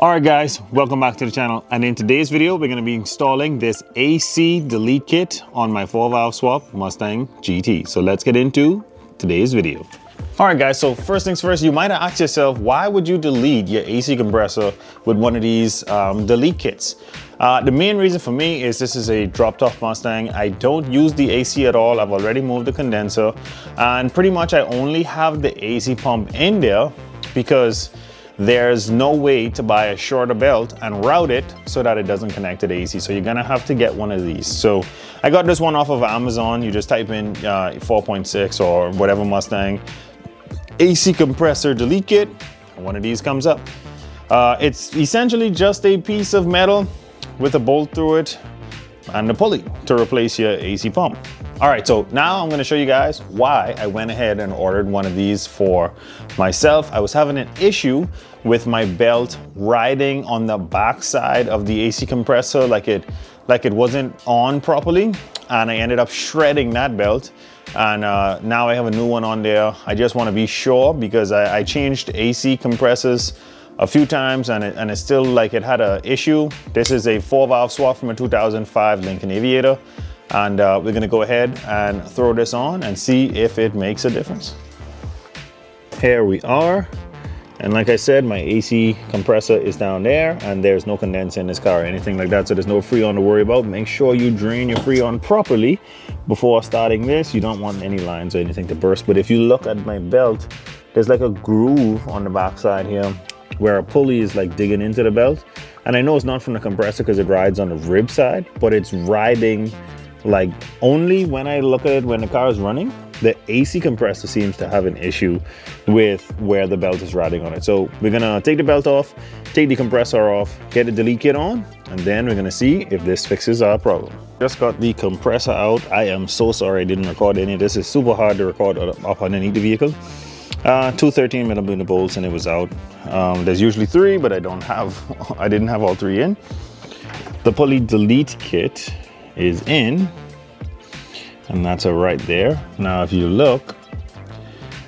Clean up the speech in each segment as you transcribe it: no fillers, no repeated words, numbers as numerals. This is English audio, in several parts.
Alright guys, welcome back to the channel, and in today's video we're going to be installing this AC delete kit on my 4-valve swap Mustang GT. So let's get into today's video. Alright guys, so first things first, you might have asked yourself, why would you delete your AC compressor with one of these delete kits? The main reason for me is this is a drop-top Mustang. I don't use the AC at all. I've already moved the condenser, and pretty much I only have the AC pump in there because there's no way to buy a shorter belt and route it so that it doesn't connect to the AC. So you're gonna have to get one of these. So I got this one off of Amazon. You just type in 4.6 or whatever Mustang AC compressor delete kit, and one of these comes up. It's essentially just a piece of metal with a bolt through it and a pulley to replace your AC pump. All right, so now I'm gonna show you guys why I went ahead and ordered one of these for myself. I was having an issue with my belt riding on the back side of the AC compressor like it wasn't on properly, and I ended up shredding that belt. And now I have a new one on there. I just wanna be sure because I changed AC compressors a few times and it's still like it had an issue. This is a 4-valve swap from a 2005 Lincoln Aviator. And we're gonna go ahead and throw this on and see if it makes a difference. Here we are. And like I said, my AC compressor is down there and there's no condenser in this car or anything like that. So there's no Freon to worry about. Make sure you drain your Freon properly before starting this. You don't want any lines or anything to burst. But if you look at my belt, there's like a groove on the back side here where a pulley is like digging into the belt. And I know it's not from the compressor because it rides on the rib side, but it's riding like only when I look at it when the car is running. The AC compressor seems to have an issue with where the belt is riding on it. So we're gonna take the belt off, take the compressor off, get the delete kit on, and then we're gonna see if this fixes our problem. Just got the compressor out. I am so sorry I didn't record any of this. It's super hard to record up underneath the vehicle. 2 13mm bolts and it was out. There's usually 3, but I didn't have all 3 in. The pulley delete kit is in, and that's right there. Now if you look,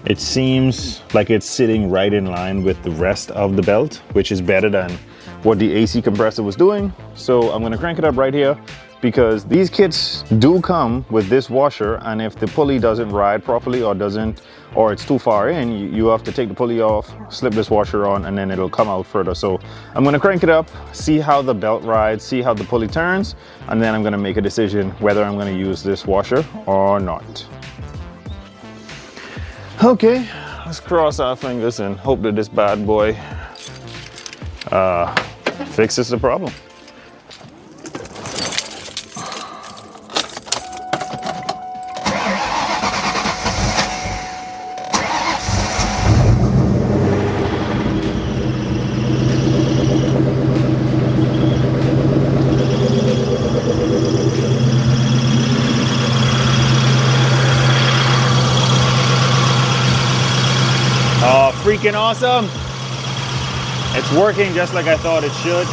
it seems like it's sitting right in line with the rest of the belt, which is better than what the AC compressor was doing. So I'm gonna crank it up right here because these kits do come with this washer, and if the pulley doesn't ride properly or it's too far in, you have to take the pulley off, slip this washer on, and then it'll come out further. So I'm gonna crank it up, see how the belt rides, see how the pulley turns, and then I'm gonna make a decision whether I'm gonna use this washer or not. Okay, let's cross our fingers and hope that this bad boy fixes the problem. Oh, freaking awesome. It's working just like I thought it should.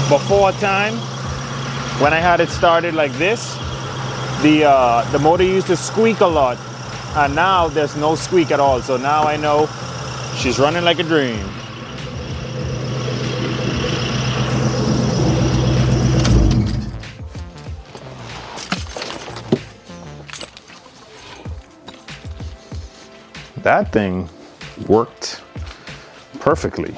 Before time, when I had it started like this, the motor used to squeak a lot, and now there's no squeak at all. So now I know she's running like a dream. That thing worked perfectly.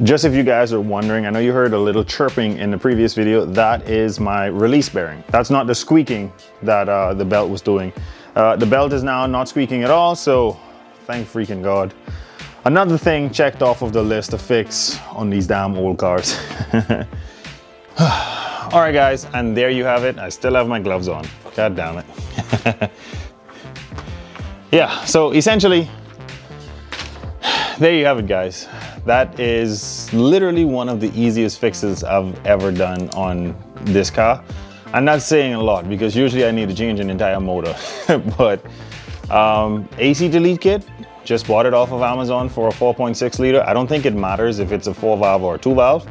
Just if you guys are wondering, I know you heard a little chirping in the previous video. That is my release bearing. That's not the squeaking that the belt was doing. The belt is now not squeaking at all, so thank freaking God. Another thing checked off of the list to fix on these damn old cars. All right guys, and there you have it. I still have my gloves on. God damn it. Yeah, so essentially, there you have it guys. That is literally one of the easiest fixes I've ever done on this car. I'm not saying a lot because usually I need to change an entire motor. But AC delete kit, just bought it off of Amazon for a 4.6 liter. I don't think it matters if it's a 4-valve or a 2-valve.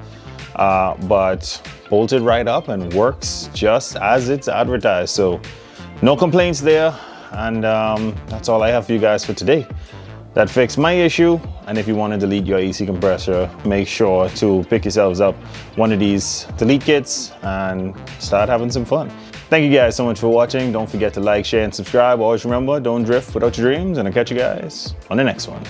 but bolted right up and works just as it's advertised. So no complaints there. And that's all I have for you guys for today. That fixed my issue. And if you want to delete your AC compressor, make sure to pick yourselves up one of these delete kits and start having some fun. Thank you guys so much for watching. Don't forget to like, share, and subscribe. Always remember, don't drift without your dreams, and I'll catch you guys on the next one.